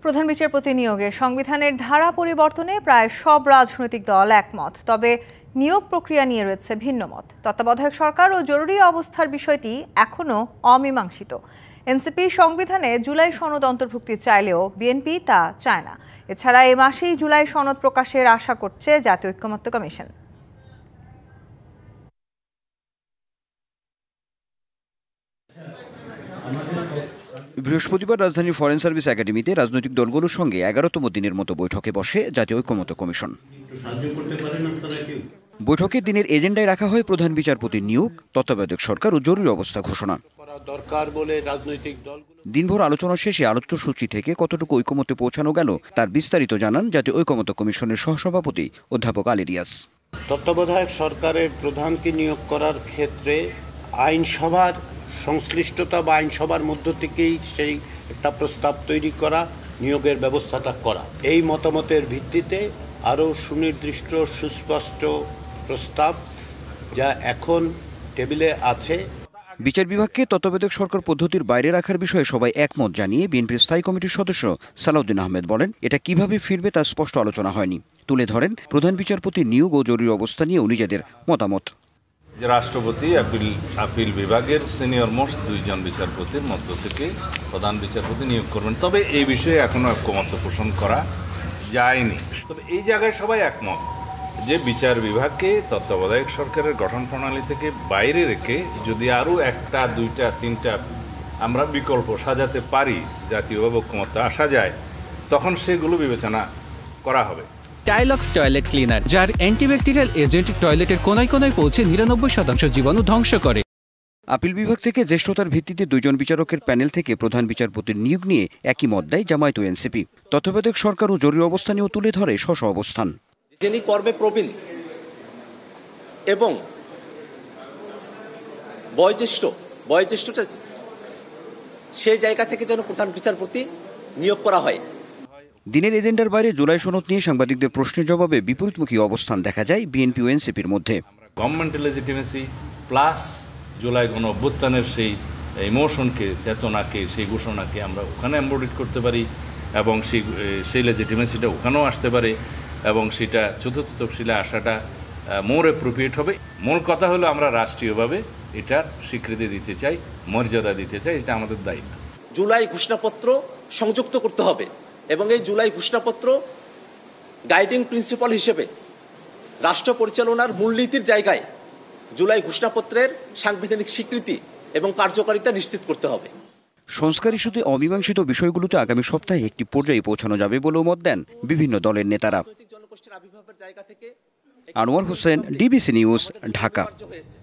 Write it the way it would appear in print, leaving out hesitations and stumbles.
প্রধান বিচারপতি নিয়োগে সংবিধানের ধারা পরিবর্তনে প্রায় সব রাজনৈতিক দল একমত, তবে নিয়োগ প্রক্রিয়া নিয়ে রয়েছে ভিন্ন মত। তত্ত্বাবধায়ক সরকার ও জরুরি অবস্থার বিষয়টি এখনো অমীমাংসিত। এনসিপি সংবিধানে জুলাই সনদ অন্তর্ভুক্তি চাইলেও বিএনপি তা চায় না। এছাড়া এ মাসেই জুলাই সনদ প্রকাশের আশা করছে জাতীয় ঐকমত্য কমিশন। বৃহস্পতিবার রাজধানীর ফরেন সার্ভিস একাডেমিতে রাজনৈতিক দলগুলোর সঙ্গে 11তম দিনের মতো বৈঠকে বসে জাতীয় ঐকমত্য কমিশন। বৈঠকের দিনের এজেন্ডায় রাখা হয় প্রধান বিচারপতির নিয়োগ, তত্ত্বাবধায়ক সরকার ও জরুরি অবস্থা ঘোষণা। দিনভর আলোচনা শেষে আলোচ্যসূচি থেকে কতটুকু ঐকমত্যে পৌঁছানো গেল তার বিস্তারিত জানান জাতীয় ঐকমত্য কমিশনের সহসভাপতি অধ্যাপক আলী রিয়াজ। তত্ত্বাবধায়ক সরকারের প্রধানকে নিয়োগ করার ক্ষেত্রে আইনসভার সংশ্লিষ্টতা বা আইনসভার মধ্য থেকেই সেই একটা প্রস্তাব তৈরি করা, নিয়োগের ব্যবস্থাটা করা। এই মতামতের ভিত্তিতে আরও সুনির্দিষ্ট সুস্পষ্ট প্রস্তাব যা এখন টেবিলে আছে। বিচার বিভাগকে তত্ত্বাবধায়ক সরকার পদ্ধতির বাইরে রাখার বিষয়ে সবাই একমত জানিয়ে বিএনপির স্থায়ী কমিটির সদস্য সালাউদ্দিন আহমেদ বলেন, এটা কিভাবে ফিরবে তা স্পষ্ট আলোচনা হয়নি। তুলে ধরেন প্রধান বিচারপতির নিয়োগ ও জরুরি অবস্থা নিয়েও নিজেদের মতামত। যে রাষ্ট্রপতি আপিল বিভাগের সিনিয়র মোস্ট 2 জন বিচারপতির মধ্য থেকে প্রধান বিচারপতি নিয়োগ করবেন, তবে এই বিষয়ে এখনো ঐকমত্য পোষণ করা যায়নি। তবে এই জায়গায় সবাই একমত যে বিচার বিভাগকে তত্ত্বাবধায়ক সরকারের গঠন প্রণালী থেকে বাইরে রেখে যদি আরও 1টা 2টা 3টা আমরা বিকল্প সাজাতে পারি, জাতীয় ঐকমত্যে আসা যায়, তখন সেগুলো বিবেচনা করা হবে। টাইলক্স টয়লেট ক্লিনার, যার অ্যান্টিব্যাকটেরিয়াল এজেন্ট টয়লেটের কোনায় কোনায় পৌঁছে 99% জীবাণু ধ্বংস করে। আপিল বিভাগ থেকে জ্যেষ্ঠতার ভিত্তিতে 2 জন বিচারকের প্যানেল থেকে প্রধান বিচারপতির নিয়োগ নিয়ে একই মত দেয় জামায়াত ও এনসিপি। তত্ত্বাবধায়ক সরকার ও জরুরি অবস্থা নিয়েও তুলে ধরে স্ব অবস্থান। যিনি কর্মে প্রবীণ এবং বয়োজ্যেষ্ঠটা সেই জায়গা থেকে যেন প্রধান বিচারপতি নিয়োগ করা হয়। দিনের এজেন্ডার বাইরে জুলাই সনদ নিয়ে সাংবাদিকদের প্রশ্নের জবাবে বিপরীতমুখী অবস্থান দেখা যায় বিএনপি ও এনসিপির মধ্যে। গভর্নমেন্টের লেজিটিমেসি প্লাস জুলাই গণ অভ্যুত্থানের সেই ইমোশনকে, চেতনাকে, সেই ঘোষণাকে আমরা ওখানে এমবডিড করতে পারি এবং সেই লেজিটিমেসিটা ওখানেও আসতে পারে এবং সেটা চতুর্থ তফসিলে আসাটা মোর অ্যাপ্রোপ্রিয়েট হবে। মূল কথা হলো আমরা রাষ্ট্রীয়ভাবে এটার স্বীকৃতি দিতে চাই, মর্যাদা দিতে চাই, এটা আমাদের দায়িত্ব। জুলাই ঘোষণাপত্র সংযুক্ত করতে হবে এবং এই জুলাই ঘোষণাপত্র গাইডিং প্রিন্সিপাল হিসেবে রাষ্ট্র পরিচালনার মূলনীতির জায়গায় জুলাই ঘোষণাপত্রের সাংবিধানিক স্বীকৃতি এবং কার্যকারিতা নিশ্চিত করতে হবে। সংস্কার ইস্যুতে অমীমাংসিত বিষয়গুলোতে আগামী সপ্তাহে একটি পর্যায়ে পৌঁছানো যাবে বলেও মত দেন বিভিন্ন দলের নেতারা। Anwar Hossain, DBC news, Dhaka.